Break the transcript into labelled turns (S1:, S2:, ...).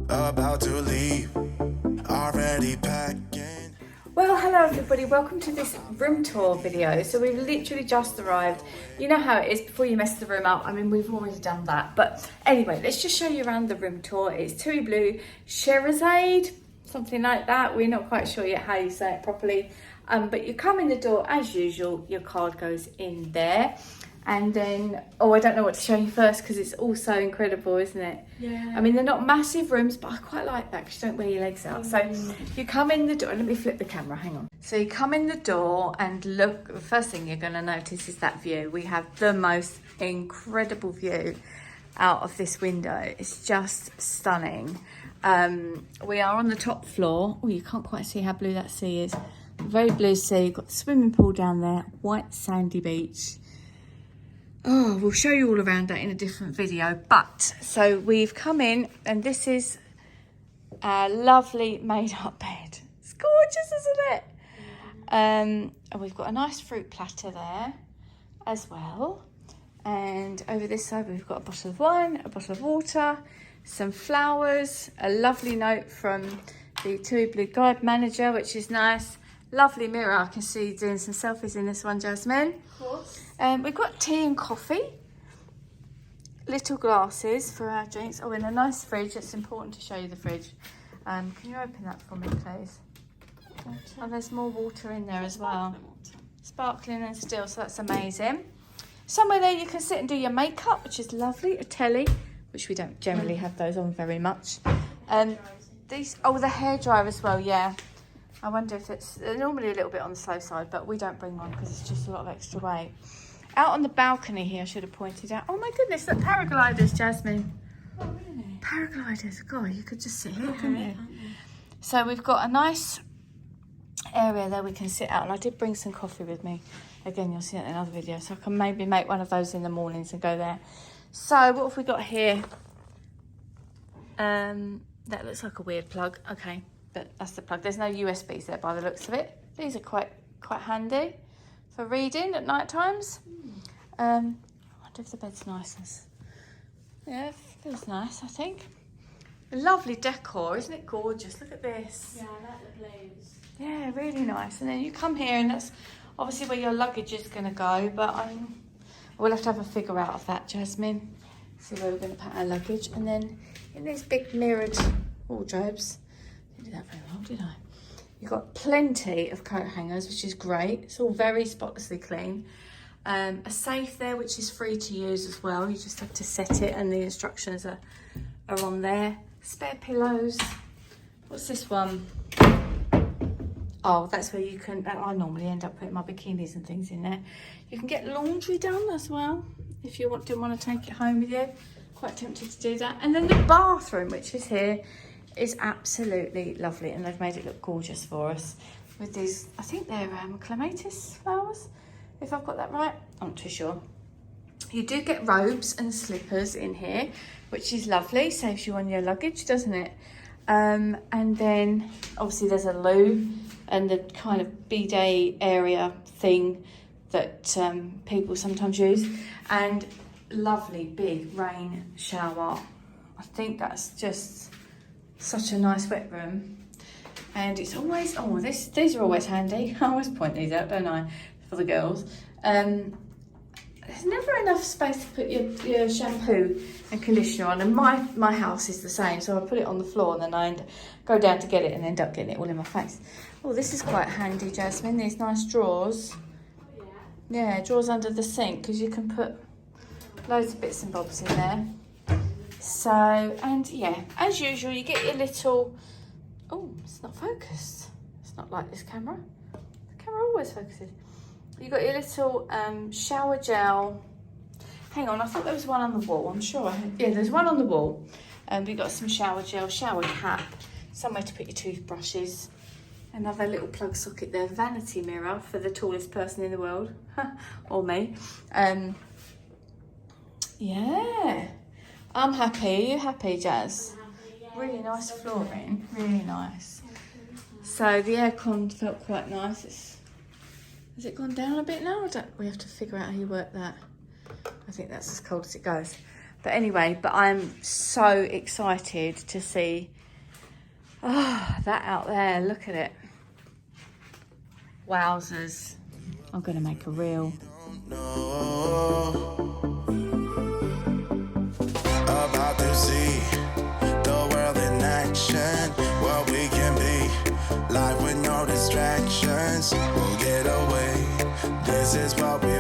S1: about to leave, already packing.
S2: Well, hello everybody, welcome to this room tour video. So we've literally just arrived. You know how it is before you mess the room up. I mean, we've already done that. But anyway, let's just show you around the room tour. It's Tui Blue Scheherazade, something like that. We're not quite sure yet how you say it properly. But you come in the door as usual, your card goes in there. And then, oh, I don't know what to show you first because it's all so incredible, isn't it?
S3: Yeah.
S2: I mean, they're not massive rooms, but I quite like that because you don't wear your legs out. So you come in the door, let me flip the camera, hang on. So you come in the door and look, the first thing you're going to notice is that view. We have the most incredible view out of this window. It's just stunning. We are on the top floor. Oh, you can't quite see how blue that sea is. Very blue sea, you've got the swimming pool down there, white sandy beach. Oh, we'll show you all around that in a different video. But, so we've come in and this is a lovely made up bed. It's gorgeous, isn't it? And we've got a nice fruit platter there as well. And over this side, we've got a bottle of wine, a bottle of water, some flowers, a lovely note from the Tui Blue Guide manager, which is nice. Lovely mirror. I can see you doing some selfies in this one, Jasmine.
S3: Of course.
S2: We've got tea and coffee, little glasses for our drinks. Oh, and a nice fridge. It's important to show you the fridge. Can you open that for me, please? Oh, there's more water in there as well. Sparkling and still, so that's amazing. Somewhere there you can sit and do your makeup, which is lovely. A telly, which we don't generally have those on very much. These, oh, the hairdryer as well, yeah. I wonder if they're normally a little bit on the slow side, but we don't bring one because it's just a lot of extra weight. Out on the balcony here, I should have pointed out. Oh my goodness, look, paragliders, Jasmine.
S3: Oh, really?
S2: Paragliders, God, you could just sit here, couldn't you? So we've got a nice area there we can sit out, and I did bring some coffee with me. Again, you'll see it in another video, so I can maybe make one of those in the mornings and go there. So what have we got here? That looks like a weird plug. Okay. But that's the plug. There's no USBs there by the looks of it. These are quite handy for reading at night times. I wonder if the bed's nice. Yeah, it feels nice, I think. Lovely decor, isn't it gorgeous? Look at this.
S3: Yeah, I like the blues.
S2: Yeah, really nice. And then you come here and that's obviously where your luggage is going to go. But we'll have to have a figure out of that, Jasmine. See where we're going to put our luggage. And then in these big mirrored wardrobes, did that very well, did I? You've got plenty of coat hangers, which is great. It's all very spotlessly clean. A safe there, which is free to use as well. You just have to set it and the instructions are on there. Spare pillows. What's this one? Oh, that's where you can, I normally end up putting my bikinis and things in there. You can get laundry done as well, if you didn't want to take it home with you. Quite tempted to do that. And then the bathroom, which is here, is absolutely lovely, and they've made it look gorgeous for us with these, I think they're clematis flowers, if I've got that right. I'm not too sure. You do get robes and slippers in here, which is lovely, saves you on your luggage, doesn't it? And then obviously there's a loo and the kind of bidet area thing that people sometimes use, and lovely big rain shower. I think that's just such a nice wet room, and it's always, oh, these are always handy. I always point these out, don't I, for the girls. There's never enough space to put your shampoo and conditioner on, and my house is the same, so I put it on the floor and then I go down to get it and end up getting it all in my face. Oh, this is quite handy, Jasmine, these nice drawers. Yeah, drawers under the sink, because you can put loads of bits and bobs in there. So, and yeah, as usual, you get your little, oh, it's not focused. It's not like this camera. The camera always focuses. You got your little shower gel. Hang on, I thought there was one on the wall. I'm sure yeah, there's one on the wall. We've got some shower gel, shower cap, somewhere to put your toothbrushes. Another little plug socket there, vanity mirror for the tallest person in the world, or me. Yeah. I'm happy. Are you happy, Jazz?
S3: I'm happy, yeah.
S2: Really nice flooring. Really nice. So the aircon felt quite nice. Has it gone down a bit now? We have to figure out how you work that. I think that's as cold as it goes. But anyway, but I'm so excited to see that out there. Look at it. Wowzers. I'm going to make a reel.
S1: About to see the world in action, what we can be, life with no distractions, we'll get away, this is what we